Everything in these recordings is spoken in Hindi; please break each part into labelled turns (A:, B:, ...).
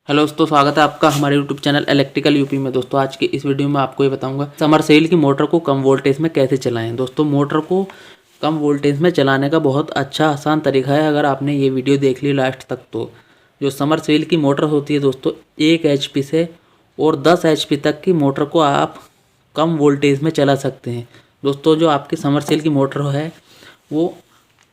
A: हेलो दोस्तों, स्वागत है आपका हमारे यूट्यूब चैनल इलेक्ट्रिकल यूपी में। दोस्तों आज के इस वीडियो में आपको ये बताऊंगा समरसेल की मोटर को कम वोल्टेज में कैसे चलाएं। दोस्तों मोटर को कम वोल्टेज में चलाने का बहुत अच्छा आसान तरीका है। अगर आपने ये वीडियो देख ली लास्ट तक तो जो समरसेल की मोटर होती है दोस्तों 1 HP से और 10 HP तक की मोटर को आप कम वोल्टेज में चला सकते हैं। दोस्तों जो आपकी समरसेल की मोटर है वो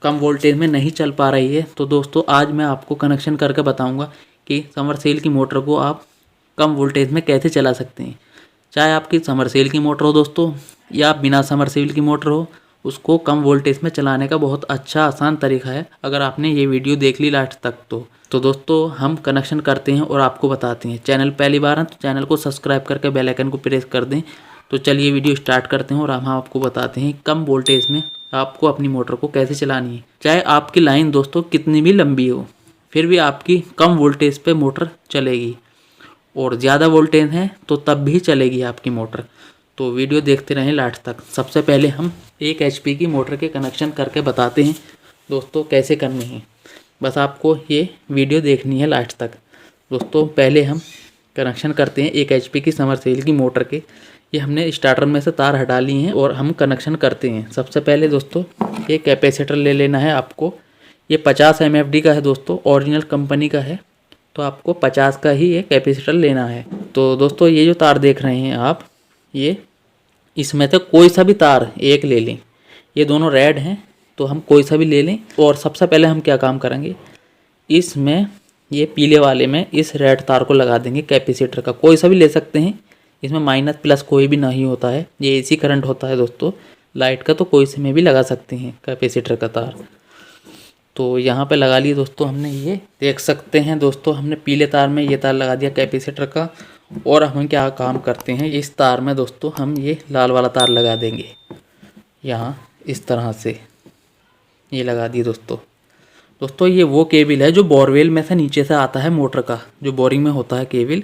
A: कम वोल्टेज में नहीं चल पा रही है, तो दोस्तों आज मैं आपको कनेक्शन करके बताऊंगा कि समरसेल की मोटर को आप कम वोल्टेज में कैसे चला सकते हैं। चाहे आपकी समरसेल की मोटर हो दोस्तों या बिना समरसेल की मोटर हो, उसको कम वोल्टेज में चलाने का बहुत अच्छा आसान तरीका है। अगर आपने ये वीडियो देख ली लास्ट तक तो दोस्तों हम कनेक्शन करते हैं और आपको बताते हैं। चैनल पहली बार है तो चैनल को सब्सक्राइब करके बेल आइकन को प्रेस कर दें। तो चलिए वीडियो स्टार्ट करते हैं और हम आपको बताते हैं कम वोल्टेज में आपको अपनी मोटर को कैसे चलानी है। चाहे आपकी लाइन दोस्तों कितनी भी लंबी हो, फिर भी आपकी कम वोल्टेज पे मोटर चलेगी, और ज़्यादा वोल्टेज है तो तब भी चलेगी आपकी मोटर। तो वीडियो देखते रहें लास्ट तक। सबसे पहले हम 1 HP की मोटर के कनेक्शन करके बताते हैं दोस्तों कैसे करनी है। बस आपको ये वीडियो देखनी है लास्ट तक। दोस्तों पहले हम कनेक्शन करते हैं 1 HP की समरसेल की मोटर के। ये हमने स्टार्टर में से तार हटा ली हैं और हम कनेक्शन करते हैं। सबसे पहले दोस्तों ये कैपेसिटर ले लेना है आपको। ये 50 MFD का है दोस्तों, ओरिजिनल कंपनी का है, तो आपको 50 का ही ये कैपेसिटर लेना है। तो दोस्तों ये जो तार देख रहे हैं आप, ये इसमें से कोई सा भी तार एक ले लें। ये दोनों रेड हैं तो हम कोई सा भी ले लें। और सबसे पहले हम क्या काम करेंगे, इसमें ये पीले वाले में इस रेड तार को लगा देंगे। कैपेसिटर का कोई सा भी ले सकते हैं, इसमें माइनस प्लस कोई भी नहीं होता है, ये AC करंट होता है दोस्तों। लाइट का तो कोई से में भी लगा सकते हैं कैपेसिटर का तार। तो यहाँ पे लगा लिए दोस्तों हमने, ये देख सकते हैं दोस्तों हमने पीले तार में ये तार लगा दिया कैपेसिटर का। और हम क्या काम करते हैं, इस तार में दोस्तों हम ये लाल वाला तार लगा देंगे यहाँ इस तरह से, ये लगा दिए दोस्तों। दोस्तों ये वो केबल है जो बोरवेल में से नीचे से आता है मोटर का, जो बोरिंग में होता है केबल,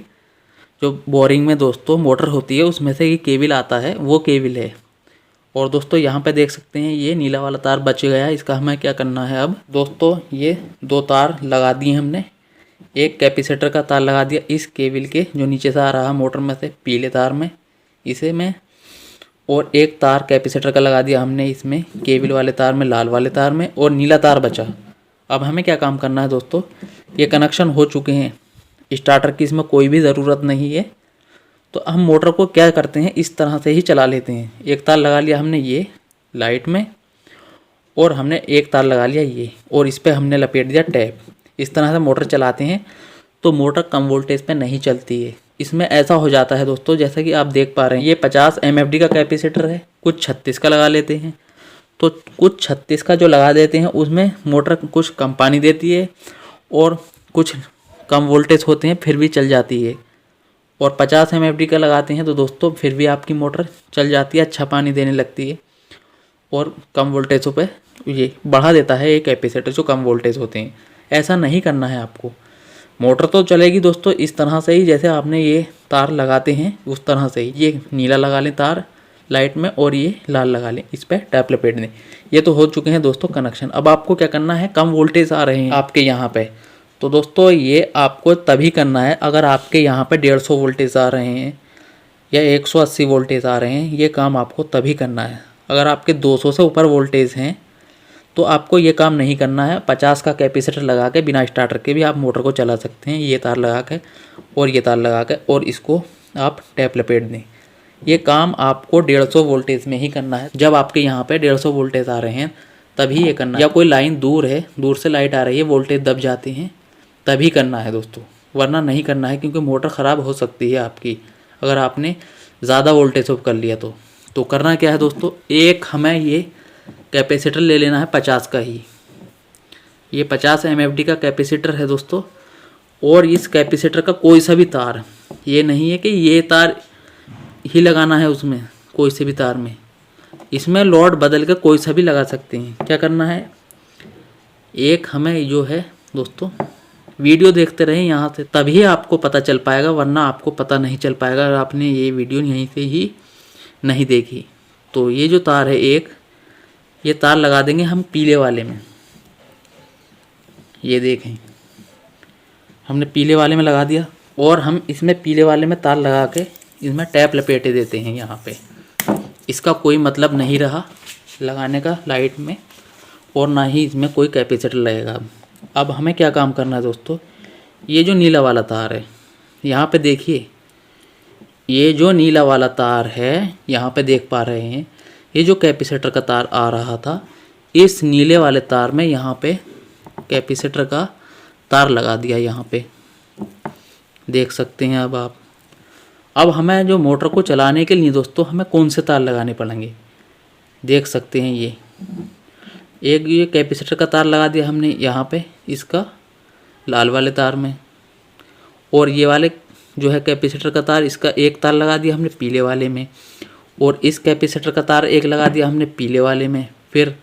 A: जो बोरिंग में दोस्तों मोटर होती है उसमें से ये केबल आता है, वो केबल है। और दोस्तों यहाँ पे देख सकते हैं ये नीला वाला तार बच गया है। इसका हमें क्या करना है, अब दोस्तों ये 2 तार लगा दिए हमने। एक कैपेसिटर का तार लगा दिया इस केबल के जो नीचे से आ रहा है मोटर में से पीले तार में, इसे में, और एक तार कैपेसिटर का लगा दिया हमने इसमें केबल वाले तार में, लाल वाले तार में, और नीला तार बचा। अब हमें क्या काम करना है दोस्तों, ये कनेक्शन हो चुके हैं, स्टार्टर की इसमें कोई भी ज़रूरत नहीं है। तो हम मोटर को क्या करते हैं, इस तरह से ही चला लेते हैं। एक तार लगा लिया हमने ये लाइट में, और हमने एक तार लगा लिया ये, और इस पर हमने लपेट दिया टैप। इस तरह से मोटर चलाते हैं तो मोटर कम वोल्टेज पे नहीं चलती है। इसमें ऐसा हो जाता है दोस्तों, जैसा कि आप देख पा रहे हैं ये 50 MFD का कैपेसिटर है, कुछ 36 का लगा लेते हैं। तो कुछ 36 का जो लगा देते हैं उसमें मोटर कुछ कम पानी देती है और कुछ कम वोल्टेज होते हैं फिर भी चल जाती है। और 50 MFD का लगाते हैं तो दोस्तों फिर भी आपकी मोटर चल जाती है, अच्छा पानी देने लगती है, और कम वोल्टेजों पे ये बढ़ा देता है ये कैपेसिटर जो कम वोल्टेज होते हैं। ऐसा नहीं करना है आपको। मोटर तो चलेगी दोस्तों इस तरह से ही, जैसे आपने ये तार लगाते हैं उस तरह से ही। ये नीला लगा लें तार लाइट में और ये लाल लगा लें, इस पर टैप लपेट दें। ये तो हो चुके हैं दोस्तों कनेक्शन। अब आपको क्या करना है, कम वोल्टेज आ रहे हैं आपके यहाँ पे, तो दोस्तों ये आपको तभी करना है अगर आपके यहाँ पे 150 वोल्टेज आ रहे हैं या 180 वोल्टेज आ रहे हैं। ये काम आपको तभी करना है। अगर आपके 200 से ऊपर वोल्टेज हैं तो आपको ये काम नहीं करना है। 50 का कैपेसिटर लगा के बिना स्टार्टर के भी आप मोटर को चला सकते हैं, ये तार लगा के और ये तार लगा के, और इसको आप टैप लपेट दें। ये काम आपको 150 वोल्टेज में ही करना है। जब आपके यहाँ पे 150 वोल्टेज आ रहे हैं तभी ये करना है। या कोई लाइन दूर है, दूर से लाइट आ रही है, वोल्टेज दब जाते हैं, तभी करना है दोस्तों, वरना नहीं करना है, क्योंकि मोटर ख़राब हो सकती है आपकी अगर आपने ज़्यादा वोल्टेज ऑफ कर लिया तो करना क्या है दोस्तों, एक हमें ये कैपेसिटर ले लेना है 50 का ही। ये 50 MFD का कैपेसिटर है दोस्तों, और इस कैपेसिटर का कोई सा भी तार, ये नहीं है कि ये तार ही लगाना है उसमें, कोई से भी तार में, इसमें लोड बदल के कोई सा भी लगा सकते हैं। क्या करना है, एक हमें जो है दोस्तों, वीडियो देखते रहें यहाँ से, तभी आपको पता चल पाएगा, वरना आपको पता नहीं चल पाएगा अगर आपने ये वीडियो यहीं से ही नहीं देखी। तो ये जो तार है एक, ये तार लगा देंगे हम पीले वाले में। ये देखें हमने पीले वाले में लगा दिया, और हम इसमें पीले वाले में तार लगा के इसमें टैप लपेटे देते हैं यहाँ पे। इसका कोई मतलब नहीं रहा लगाने का लाइट में, और ना ही इसमें कोई कैपेसिटर लगेगा। अब हमें क्या काम करना है दोस्तों, ये जो नीला वाला तार है यहाँ पे देखिए, ये जो नीला वाला तार है यहाँ पे देख पा रहे हैं, ये जो कैपेसिटर का तार आ रहा था, इस नीले वाले तार में यहाँ पे कैपेसिटर का तार लगा दिया यहाँ पे, देख सकते हैं अब आप। अब हमें जो मोटर को चलाने के लिए दोस्तों हमें कौन से तार लगाने पड़ेंगे, देख सकते हैं ये कैपेसिटर का तार लगा दिया हमने यहाँ पे इसका लाल वाले तार में, और ये वाले जो है कैपेसिटर का तार, इसका एक तार लगा दिया हमने पीले वाले में, और इस कैपेसिटर का तार एक लगा दिया हमने पीले वाले में, फिर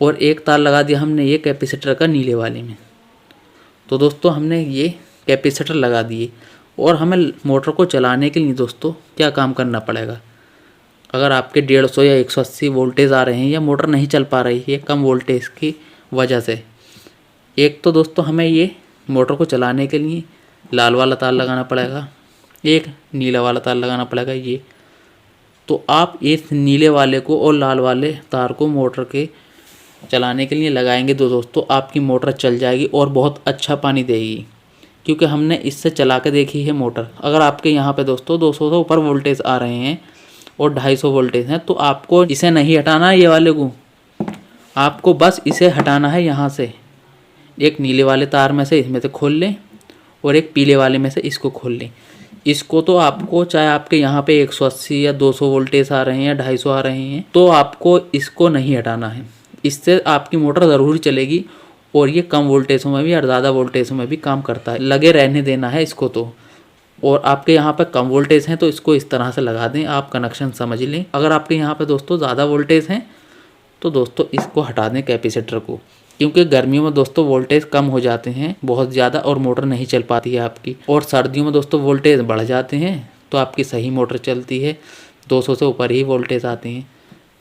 A: और एक तार लगा दिया हमने ये कैपेसिटर का नीले वाले में। तो दोस्तों हमने ये कैपेसिटर लगा दिए, और हमें मोटर को चलाने के लिए दोस्तों क्या काम करना पड़ेगा। अगर आपके 150 या 180 वोल्टेज आ रहे हैं या मोटर नहीं चल पा रही है कम वोल्टेज की वजह से, एक तो दोस्तों हमें ये मोटर को चलाने के लिए लाल वाला तार लगाना पड़ेगा, एक नीला वाला तार लगाना पड़ेगा ये। तो आप इस नीले वाले को और लाल वाले तार को मोटर के चलाने के लिए लगाएंगे तो दोस्तों आपकी मोटर चल जाएगी और बहुत अच्छा पानी देगी, क्योंकि हमने इससे चला के देखी है मोटर। अगर आपके यहाँ पे दोस्तों 200 से ऊपर वोल्टेज आ रहे हैं और 250 वोल्टेज हैं, तो आपको इसे नहीं हटाना है, ये वाले को आपको बस इसे हटाना है यहाँ से। एक नीले वाले तार में से इसमें से खोल लें और एक पीले वाले में से इसको खोल लें। इसको तो आपको चाहे आपके यहाँ पे 180 या 200 वोल्टेज आ रहे हैं या 250 आ रहे हैं, तो आपको इसको नहीं हटाना है। इससे आपकी मोटर ज़रूर चलेगी, और ये कम वोल्टेजों में भी और ज़्यादा वोल्टेजों में भी काम करता है। लगे रहने देना है इसको तो। और आपके यहाँ पे कम वोल्टेज हैं तो इसको इस तरह से लगा दें, आप कनेक्शन समझ लें। अगर आपके यहाँ पे दोस्तों ज़्यादा वोल्टेज हैं तो दोस्तों इसको हटा दें कैपेसिटर को, क्योंकि गर्मियों में दोस्तों वोल्टेज कम हो जाते हैं बहुत ज़्यादा और मोटर नहीं चल पाती है आपकी। और सर्दियों में दोस्तों वोल्टेज बढ़ जाते हैं तो आपकी सही मोटर चलती है, 200 से ऊपर ही वोल्टेज आते हैं।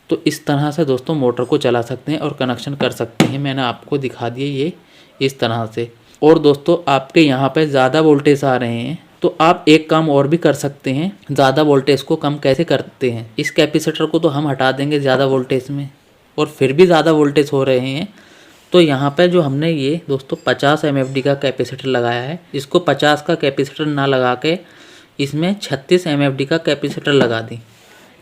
A: तो इस तरह से दोस्तों मोटर को चला सकते हैं और कनेक्शन कर सकते हैं। मैंने आपको दिखा दिया ये इस तरह से। और दोस्तों आपके यहाँ पे ज़्यादा वोल्टेज आ रहे हैं तो आप एक काम और भी कर सकते हैं। ज़्यादा वोल्टेज को कम कैसे करते हैं, इस कैपेसिटर को तो हम हटा देंगे ज़्यादा वोल्टेज में, और फिर भी ज़्यादा वोल्टेज हो रहे हैं तो यहाँ पे जो हमने ये दोस्तों 50 MFD का कैपेसिटर लगाया है, इसको 50 का कैपेसिटर ना लगा के इसमें 36 MFD का कैपेसिटर लगा दें।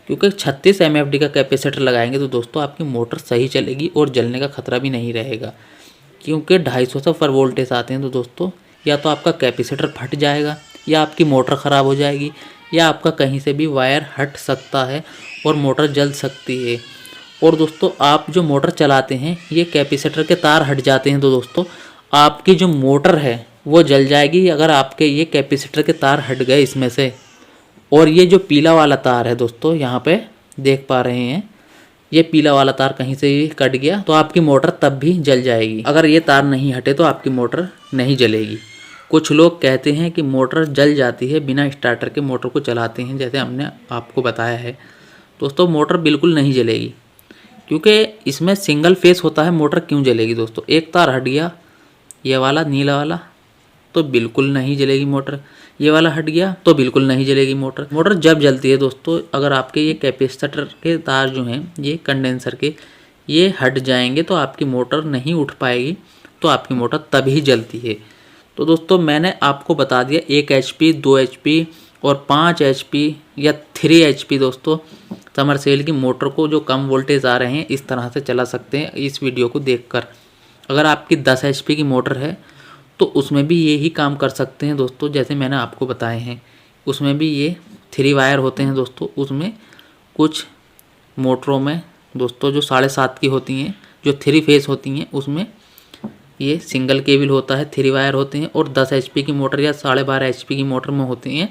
A: क्योंकि 36 MFD का कैपेसिटर लगाएंगे तो दोस्तों आपकी मोटर सही चलेगी और जलने का खतरा भी नहीं रहेगा। क्योंकि 250 से ऊपर वोल्टेज आते हैं तो दोस्तों या तो आपका कैपेसिटर फट जाएगा, या आपकी मोटर ख़राब हो जाएगी, या आपका कहीं से भी वायर हट सकता है और मोटर जल सकती है। और दोस्तों आप जो मोटर चलाते हैं ये कैपेसिटर के तार हट जाते हैं तो दोस्तों आपकी जो मोटर है वो जल जाएगी, अगर आपके ये कैपेसिटर के तार हट गए इसमें से। और ये जो पीला वाला तार है दोस्तों यहाँ पे देख पा रहे हैं, ये पीला वाला तार कहीं से भी कट गया तो आपकी मोटर तब भी जल जाएगी। अगर ये तार नहीं हटे तो आपकी मोटर नहीं जलेगी। कुछ लोग कहते हैं कि मोटर जल जाती है बिना स्टार्टर के मोटर को चलाते हैं, जैसे हमने आपको बताया है। दोस्तों मोटर बिल्कुल नहीं जलेगी, क्योंकि इसमें सिंगल फेस होता है। मोटर क्यों जलेगी दोस्तों, एक तार हट गया ये वाला नीला वाला तो बिल्कुल नहीं जलेगी मोटर, ये वाला हट गया तो बिल्कुल नहीं जलेगी मोटर। मोटर जब जलती है दोस्तों अगर आपके ये कैपेसिटर के तार जो हैं ये कंडेंसर के ये हट जाएंगे तो आपकी मोटर नहीं उठ पाएगी, तो आपकी मोटर तभी जलती है। तो दोस्तों मैंने आपको बता दिया 1 HP 2 HP और 5 HP या 3 HP दोस्तों समरसेल की मोटर को जो कम वोल्टेज आ रहे हैं इस तरह से चला सकते हैं इस वीडियो को देखकर। अगर आपकी 10 HP की मोटर है तो उसमें भी यही काम कर सकते हैं दोस्तों, जैसे मैंने आपको बताए हैं। उसमें भी ये 3 वायर होते हैं दोस्तों। उसमें कुछ मोटरों में दोस्तों जो 7.5 की होती हैं, जो 3 फेस होती हैं, उसमें ये सिंगल केबल होता है, 3 वायर होते हैं। और 10 HP की मोटर या 12.5 HP की मोटर में होते हैं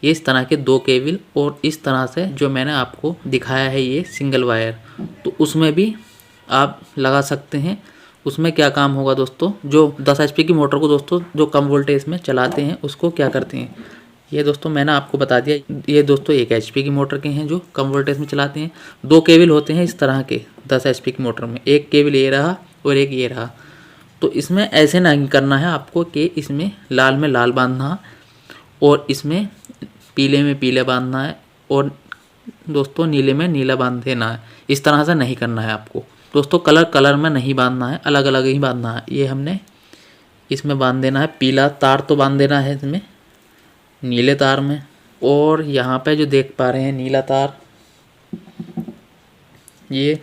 A: ये इस तरह के 2 केबल, और इस तरह से जो मैंने आपको दिखाया है ये सिंगल वायर, तो उसमें भी आप लगा सकते हैं। उसमें क्या काम होगा दोस्तों, जो 10 HP की मोटर को दोस्तों जो कम वोल्टेज में चलाते हैं उसको क्या करते हैं, ये दोस्तों मैंने आपको बता दिया। ये दोस्तों 1 HP की मोटर के हैं जो कम वोल्टेज में चलाते हैं। 2 केबल होते हैं इस तरह के 10 HP की मोटर में, एक केबल ये रहा और एक ये रहा। तो इसमें ऐसे नहीं करना है आपको कि इसमें लाल में लाल बांधना और इसमें पीले में पीले बांधना है और दोस्तों नीले में नीला बांध देना है। इस तरह से नहीं करना है आपको दोस्तों, कलर कलर में नहीं बांधना है, अलग अलग ही बांधना है। ये हमने इसमें बांध देना है, पीला तार तो बांध देना है इसमें नीले तार में, और यहाँ पे जो देख पा रहे हैं नीला तार, ये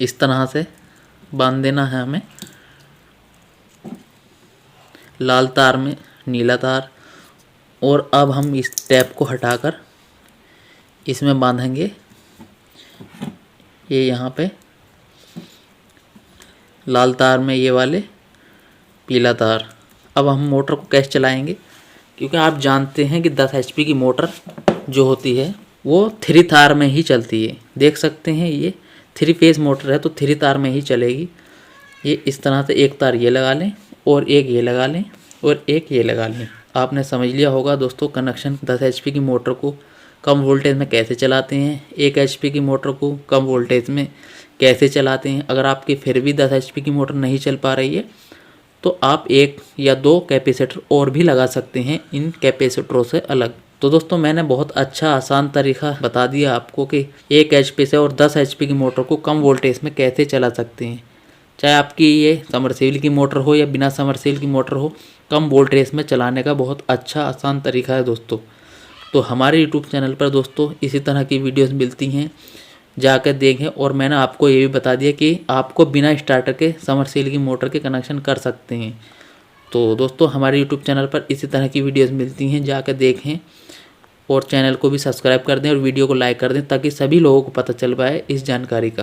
A: इस तरह से बांध देना है हमें। लाल तार में नीला तार, और अब हम इस टैप को हटाकर इसमें बांधेंगे ये यहाँ पे लाल तार में ये वाले पीला तार। अब हम मोटर को कैसे चलाएंगे, क्योंकि आप जानते हैं कि 10 HP की मोटर जो होती है वो 3 तार में ही चलती है। देख सकते हैं ये 3 फेज मोटर है तो 3 तार में ही चलेगी। ये इस तरह से एक तार ये लगा लें और एक ये लगा लें और एक ये लगा लें। आपने समझ लिया होगा दोस्तों कनेक्शन 10 HP की मोटर को कम वोल्टेज में कैसे चलाते हैं, 1 HP की मोटर को कम वोल्टेज में कैसे चलाते हैं। अगर आपकी फिर भी 10 HP की मोटर नहीं चल पा रही है तो आप 1 या 2 कैपेसिटर और भी लगा सकते हैं इन कैपेसिटरों से अलग। तो दोस्तों मैंने बहुत अच्छा आसान तरीका बता दिया आपको कि 1 HP से और 10 HP की मोटर को कम वोल्टेज में कैसे चला सकते हैं। चाहे आपकी ये समरसेबल की मोटर हो या बिना समरसेबल की मोटर हो, कम वोल्टेज में चलाने का बहुत अच्छा आसान तरीका है दोस्तों। तो हमारे यूट्यूब चैनल पर दोस्तों इसी तरह की वीडियोस मिलती हैं, जाकर देखें। और मैंने आपको ये भी बता दिया कि आपको बिना स्टार्टर के समरसेबल की मोटर के कनेक्शन कर सकते हैं। तो दोस्तों हमारे यूट्यूब चैनल पर इसी तरह की वीडियोस मिलती हैं, जाकर देखें और चैनल को भी सब्सक्राइब कर दें और वीडियो को लाइक कर दें ताकि सभी लोगों को पता चल पाए इस जानकारी का।